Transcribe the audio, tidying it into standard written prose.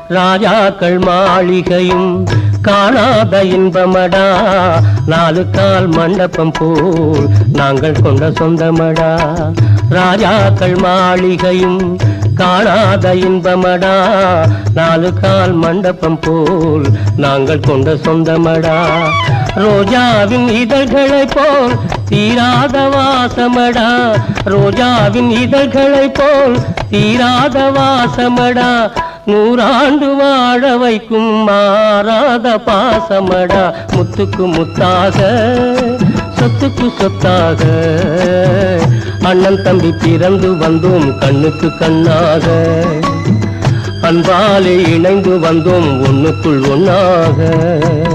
ராஜாக்கள் மாளிகையும் காணாத இன்பமடா, நாலு கால் மண்டபம் போல் நாங்கள் கொண்ட சொந்தமடா. ராஜாக்கள் மாளிகையும் காணாத இன்பமடா, நாலு கால் மண்டபம் போல் நாங்கள் கொண்ட சொந்தமடா. ரோஜாவின் இதழ்களை போல் தீராத வாசமடா, ரோஜாவின் இதழ்களை போல் தீராத வாசமடா. நூறாண்டு வாழ வைக்கும் மாறாத பாசமடா. முத்துக்கு முத்தாக சொத்துக்கு சொத்தாக அண்ணன் தம்பி பிறந்து வந்தோம் கண்ணுக்கு கண்ணாக. அன்பாலே இணைந்து வந்தோம் ஒண்ணுக்குள் ஒண்ணாக.